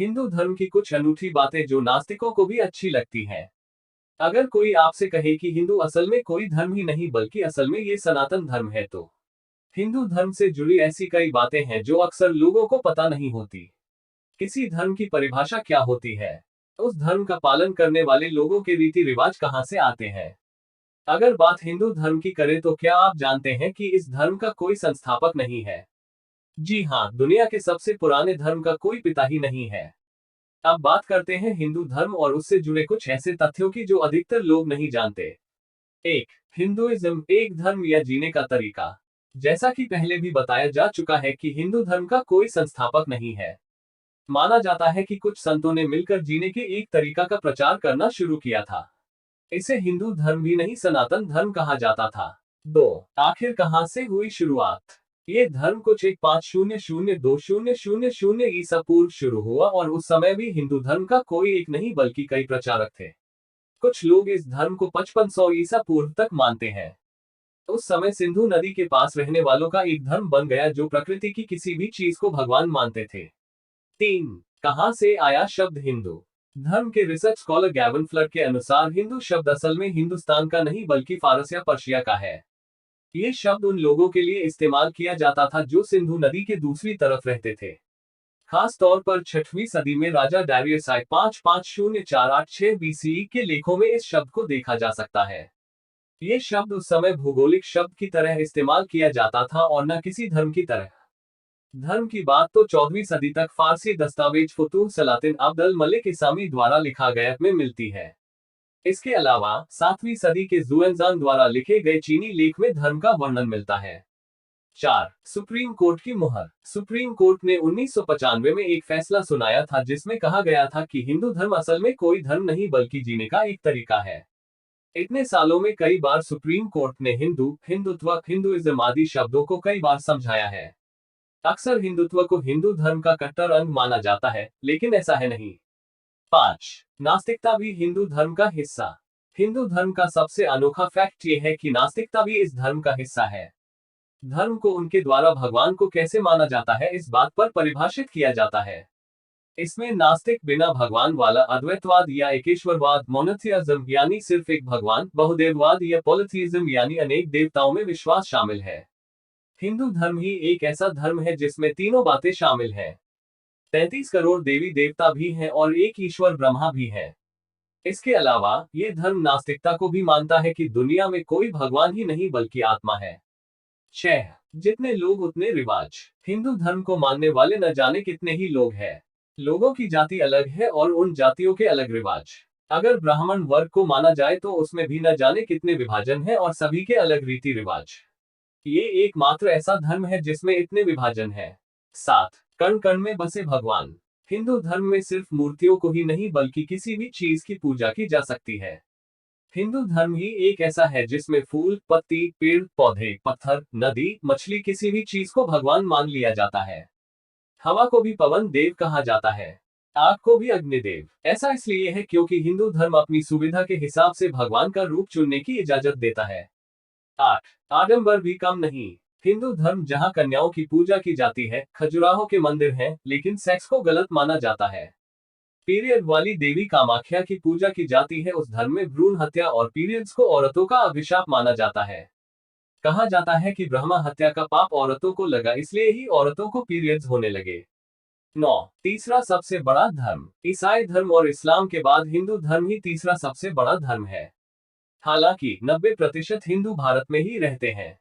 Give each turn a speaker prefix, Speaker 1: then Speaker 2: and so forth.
Speaker 1: हिंदू धर्म की कुछ अनूठी बातें जो नास्तिकों को भी अच्छी लगती हैं। अगर कोई आपसे कहे कि हिंदू असल में कोई धर्म ही नहीं बल्कि असल में ये सनातन धर्म है, तो हिंदू धर्म से जुड़ी ऐसी कई बातें हैं जो अक्सर लोगों को पता नहीं होती। किसी धर्म की परिभाषा क्या होती है, उस धर्म का पालन करने वाले लोगों के रीति रिवाज कहाँ से आते हैं। अगर बात हिंदू धर्म की करें तो क्या आप जानते हैं कि इस धर्म का कोई संस्थापक नहीं है। जी हाँ, दुनिया के सबसे पुराने धर्म का कोई पिता ही नहीं है। अब बात करते हैं हिंदू धर्म और उससे जुड़े कुछ ऐसे तथ्यों की जो अधिकतर लोग नहीं जानते। एक, हिंदुइज्म एक धर्म या जीने का तरीका। जैसा कि पहले भी बताया जा चुका है कि हिंदू धर्म का कोई संस्थापक नहीं है। माना जाता है कि कुछ संतों ने मिलकर जीने के एक तरीका का प्रचार करना शुरू किया था। इसे हिंदू धर्म भी नहीं सनातन धर्म कहा जाता था। दो, आखिर कहां से हुई शुरुआत। ये धर्म कुछ 1500-2000 ईसा पूर्व शुरू हुआ और उस समय भी हिंदू धर्म का कोई एक नहीं बल्कि कई प्रचारक थे। कुछ लोग इस धर्म को 5500 ईसा पूर्व तक मानते हैं। उस समय सिंधु नदी के पास रहने वालों का एक धर्म बन गया जो प्रकृति की किसी भी चीज को भगवान मानते थे। तीन, कहां से आया शब्द हिंदू। धर्म के रिसर्च स्कॉलर गैवन फ्लड के अनुसार हिंदू शब्द असल में हिंदुस्तान का नहीं बल्कि फारस या पर्शिया का है। ये शब्द उन लोगों के लिए इस्तेमाल किया जाता था जो सिंधु नदी के दूसरी तरफ रहते थे। खास तौर पर 6वीं सदी में राजा डारियस I 550486 बीसीई के लेखों में इस शब्द को देखा जा सकता है। ये शब्द उस समय भौगोलिक शब्द की तरह इस्तेमाल किया जाता था और न किसी धर्म की तरह। धर्म की बात तो 14वीं सदी तक फारसी दस्तावेज फुतूह सलातिन अब्द अल मलिक इसामी द्वारा लिखा गया में मिलती है। इसके अलावा 7वीं सदी के जुएनजांग द्वारा लिखे गए चीनी लेख में धर्म का वर्णन मिलता है। 4, सुप्रीम कोर्ट की मुहर। सुप्रीम कोर्ट ने 1995 में एक फैसला सुनाया था जिसमें कहा गया था कि हिंदू धर्म असल में कोई धर्म नहीं बल्कि जीने का एक तरीका है। इतने सालों में कई बार सुप्रीम कोर्ट ने हिंदू, हिंदुत्व, हिंदुइज्म आदि शब्दों को कई बार समझाया है। अक्सर हिंदुत्व को हिंदू धर्म का कट्टर अंग माना जाता है, लेकिन ऐसा है नहीं। 5, नास्तिकता भी हिंदू धर्म का हिस्सा। हिंदू धर्म का सबसे अनोखा फैक्ट ये है कि नास्तिकता भी इस धर्म का हिस्सा है। धर्म को उनके द्वारा भगवान को कैसे माना जाता है इस बात पर परिभाषित किया जाता है। इसमें नास्तिक बिना भगवान वाला अद्वैतवाद या एकेश्वरवाद, मोनोथियज्म यानी सिर्फ एक भगवान, बहुदेववाद या पॉलिथीइज्म यानी अनेक देवताओं में विश्वास शामिल है। हिंदू धर्म ही एक ऐसा धर्म है जिसमें तीनों बातें शामिल हैं। 33 करोड़ देवी देवता भी हैं और एक ईश्वर ब्रह्मा भी है। इसके अलावा ये धर्म नास्तिकता को भी मानता है कि दुनिया में कोई भगवान ही नहीं बल्कि आत्मा है। 6, जितने लोग उतने रिवाज। हिंदू धर्म को मानने वाले न जाने कितने ही लोग हैं। लोगों की जाति अलग है और उन जातियों के अलग रिवाज। अगर ब्राह्मण वर्ग को माना जाए तो उसमें भी न जाने कितने विभाजन हैं और सभी के अलग रीति रिवाज। ये एकमात्र ऐसा धर्म है जिसमें इतने विभाजन है। 7, कण कण में बसे भगवान। हिंदू धर्म में सिर्फ मूर्तियों को ही नहीं बल्कि किसी भी चीज की पूजा की जा सकती है। हिंदू धर्म ही एक ऐसा है जिसमें फूल, पत्ती, पेड़ पौधे, पत्थर, नदी, मछली किसी भी चीज को भगवान मान लिया जाता है। हवा को भी पवन देव कहा जाता है। आग को भी अग्निदेव। ऐसा इसलिए है क्योंकि हिंदू धर्म अपनी सुविधा के हिसाब से भगवान का रूप चुनने की इजाजत देता है। 8, आडंबर भी कम नहीं। हिंदू धर्म जहां कन्याओं की पूजा की जाती है, खजुराहो के मंदिर हैं, लेकिन सेक्स को गलत माना जाता है। पीरियड वाली देवी कामाख्या की पूजा की जाती है। उस धर्म में भ्रूण हत्या और पीरियड्स को औरतों का अभिशाप माना जाता है। कहा जाता है कि ब्रह्मा हत्या का पाप औरतों को लगा, इसलिए ही औरतों को पीरियड्स होने लगे। 9, तीसरा सबसे बड़ा धर्म। ईसाई धर्म और इस्लाम के बाद हिंदू धर्म ही तीसरा सबसे बड़ा धर्म है। हालांकि 90% हिंदू भारत में ही रहते हैं।